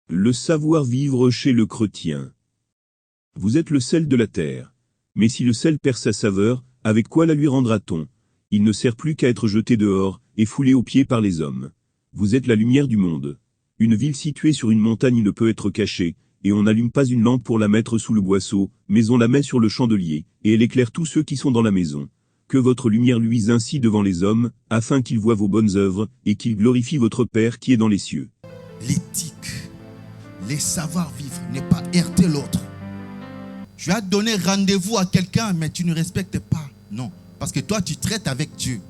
Le savoir-vivre chez le chrétien. Vous êtes le sel de la terre. Mais si le sel perd sa saveur, avec quoi la lui rendra-t-on? Il ne sert plus qu'à être jeté dehors, et foulé aux pieds par les hommes. Vous êtes la lumière du monde. Une ville située sur une montagne ne peut être cachée, et on n'allume pas une lampe pour la mettre sous le boisseau, mais on la met sur le chandelier, et elle éclaire tous ceux qui sont dans la maison. Que votre lumière luise ainsi devant les hommes, afin qu'ils voient vos bonnes œuvres, et qu'ils glorifient votre Père qui est dans les cieux. L'éthique, les savoir-vivre, n'est pas heurter l'autre. Tu as donné rendez-vous à quelqu'un, mais tu ne respectes pas. Non, parce que toi, tu traites avec Dieu.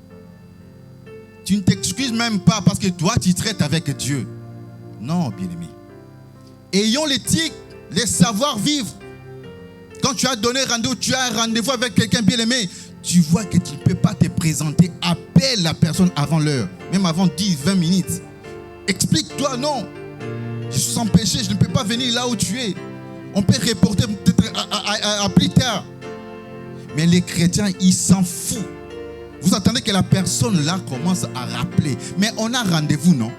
Tu ne t'excuses même pas parce que toi, tu traites avec Dieu. Non, bien-aimé. Ayons l'éthique, les savoir-vivre. Quand tu as donné rendez-vous, tu as un rendez-vous avec quelqu'un, bien-aimé, tu vois que tu ne peux pas te présenter. Appelle la personne avant l'heure, même avant 10-20 minutes. Explique-toi, non. Je suis sans péché, je ne peux pas venir là où tu es. On peut reporter peut-être à plus tard. Mais les chrétiens, ils s'en foutent. Vous attendez que la personne là commence à rappeler. Mais on a rendez-vous, non?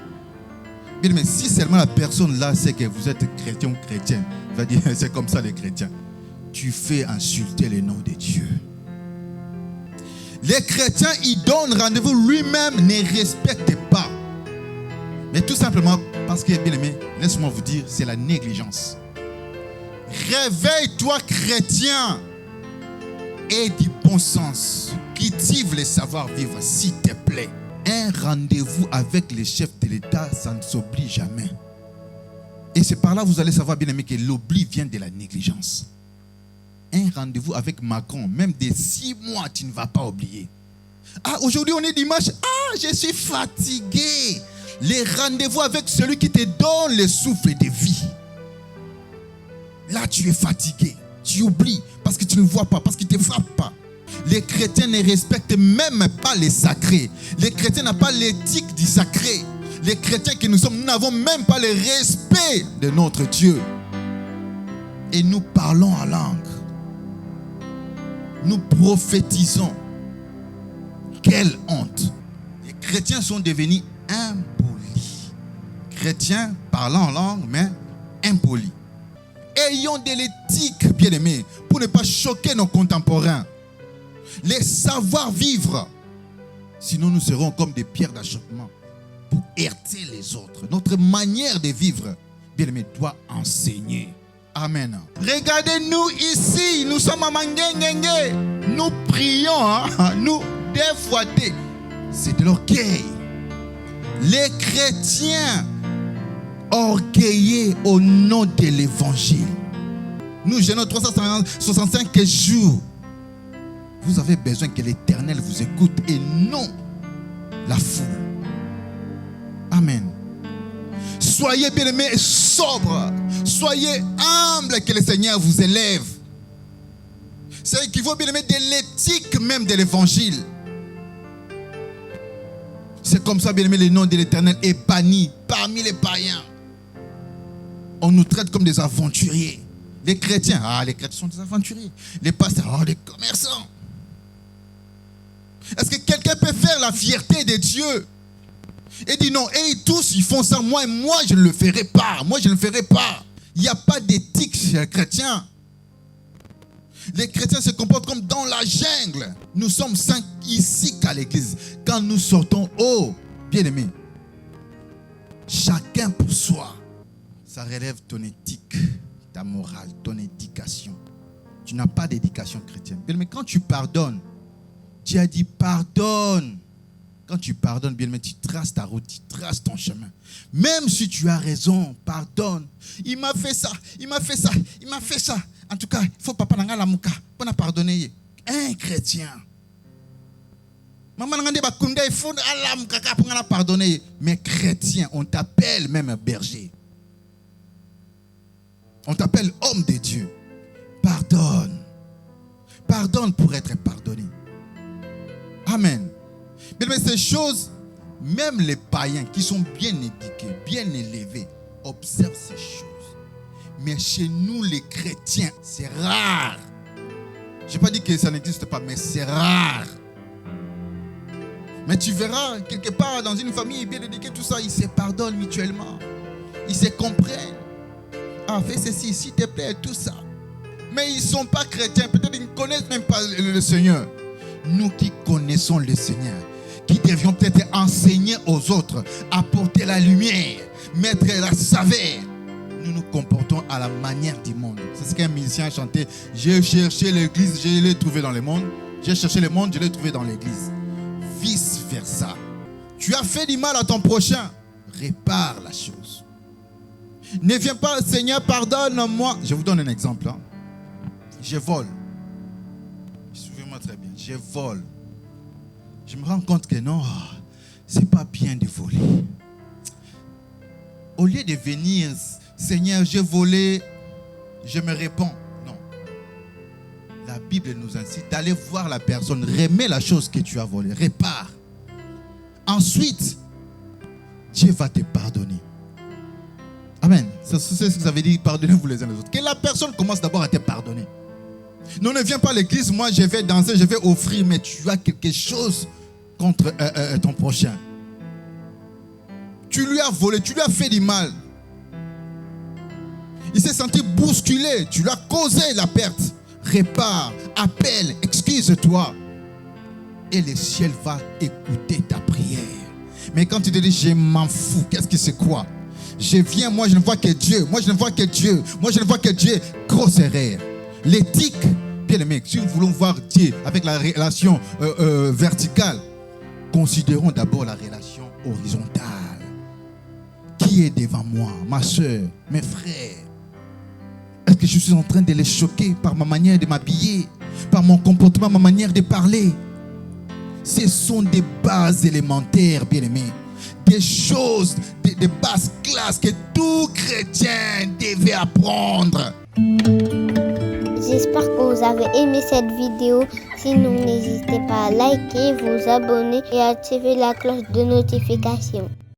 Bien, mais si seulement la personne là sait que vous êtes chrétien ou chrétien, va dire c'est comme ça les chrétiens. Tu fais insulter le nom de Dieu. Les chrétiens, ils donnent rendez-vous, lui-même ne respecte pas. Mais tout simplement parce que, bien aimé, laisse-moi vous dire, c'est la négligence. Réveille-toi chrétien et du bon sens. Cultive les savoir-vivre, s'il te plaît. Un rendez-vous avec les chefs de l'État, ça ne s'oublie jamais. Et c'est par là que vous allez savoir, bien aimé, que l'oubli vient de la négligence. Un rendez-vous avec Macron, même de 6 mois, tu ne vas pas oublier. Ah, aujourd'hui on est dimanche. Ah, je suis fatigué. Les rendez-vous avec celui qui te donne le souffle de vie. Là, tu es fatigué. Tu oublies parce que tu ne vois pas, parce qu'il ne te frappe pas. Les chrétiens ne respectent même pas les sacrés. Les chrétiens n'ont pas l'éthique du sacré. Les chrétiens que nous sommes, nous n'avons même pas le respect de notre Dieu. Et nous parlons en langue. Nous prophétisons. Quelle honte. Les chrétiens sont devenus impolis. Chrétiens parlant en langue, mais impolis. Ayons de l'éthique, bien-aimés, pour ne pas choquer nos contemporains. Les savoir-vivre. Sinon, nous serons comme des pierres d'achoppement pour heurter les autres. Notre manière de vivre, bien-aimés, doit enseigner. Amen. Regardez-nous ici, nous sommes à Manguengenge. Nous prions, nous défouettés. C'est de l'orgueil. Les chrétiens orgueillés au nom de l'évangile. Nous jeûnons 365 jours. Vous avez besoin que l'Éternel vous écoute et non la foule. Amen. Soyez bien-aimés sobres. Soyez humbles, que le Seigneur vous élève. C'est qu'il faut bien-aimés de l'éthique même de l'évangile. C'est comme ça, bien-aimés, le nom de l'Éternel est banni parmi les païens. On nous traite comme des aventuriers. Les chrétiens, les chrétiens sont des aventuriers. Les pasteurs, des commerçants. Est-ce que quelqu'un peut faire la fierté de Dieu et dit non, et tous ils font ça, moi je ne le ferai pas. Moi je ne le ferai pas. Il n'y a pas d'éthique chez les chrétiens. Les chrétiens se comportent comme dans la jungle. Nous sommes 5 ici qu'à l'église. Quand nous sortons, bien-aimés, chacun pour soi. Ça relève ton éthique, ta morale, ton éducation. Tu n'as pas d'éducation chrétienne. Mais quand tu pardonnes, tu as dit pardonne. Quand tu pardonnes, bien aimé, tu traces ta route, tu traces ton chemin. Même si tu as raison, pardonne. Il m'a fait ça, il m'a fait ça, il m'a fait ça. En tout cas, il faut pas parler la mouka pour pardonner. Un chrétien. Maman n'a pas il faut la mouka pour pardonner. Mais chrétien, on t'appelle même berger. On t'appelle homme de Dieu. Pardonne. Pardonne pour être pardonné. Amen. Mais ces choses, même les païens qui sont bien éduqués, bien élevés, observent ces choses. Mais chez nous, les chrétiens, c'est rare. Je n'ai pas dit que ça n'existe pas, mais c'est rare. Mais tu verras, quelque part, dans une famille bien éduquée, tout ça, ils se pardonnent mutuellement. Ils se comprennent. ça, fais ceci, s'il te plaît, tout ça. Mais ils ne sont pas chrétiens, peut-être ils ne connaissent même pas le Seigneur. Nous qui connaissons le Seigneur, qui devions peut-être enseigner aux autres, apporter la lumière, mettre la saveur, nous nous comportons à la manière du monde. C'est ce qu'un musicien a chanté. J'ai cherché l'église, je l'ai trouvé dans le monde. J'ai cherché le monde, je l'ai trouvé dans l'église. Vice versa. Tu as fait du mal à ton prochain, répare la chose. Ne viens pas, Seigneur, pardonne-moi. Je vous donne un exemple. Je vole. Suivez-moi très bien. Je vole. Je me rends compte que non, c'est pas bien de voler. Au lieu de venir, Seigneur, j'ai volé, je me réponds. Non. La Bible nous incite d'aller voir la personne, remets la chose que tu as volée, répare. Ensuite, Dieu va te pardonner. Amen. C'est ce que ça veut dire, pardonnez-vous les uns les autres. Que la personne commence d'abord à te pardonner. Non, ne viens pas à l'église, moi je vais danser, je vais offrir, mais tu as quelque chose contre ton prochain. Tu lui as volé, tu lui as fait du mal. Il s'est senti bousculé, tu lui as causé la perte. Répare, appelle, excuse-toi. Et le ciel va écouter ta prière. Mais quand tu te dis, je m'en fous, qu'est-ce que c'est quoi? Je viens, moi je ne vois que Dieu, moi je ne vois que Dieu, moi je ne vois que Dieu. Grosse erreur. L'éthique, bien aimé, si nous voulons voir Dieu avec la relation verticale, considérons d'abord la relation horizontale. Qui est devant moi, ma soeur, mes frères? Est-ce que je suis en train de les choquer par ma manière de m'habiller, par mon comportement, ma manière de parler? Ce sont des bases élémentaires, bien aimés. Des choses de basse classe que tout chrétien devait apprendre. J'espère que vous avez aimé cette vidéo. Sinon, n'hésitez pas à liker, vous abonner et activer la cloche de notification.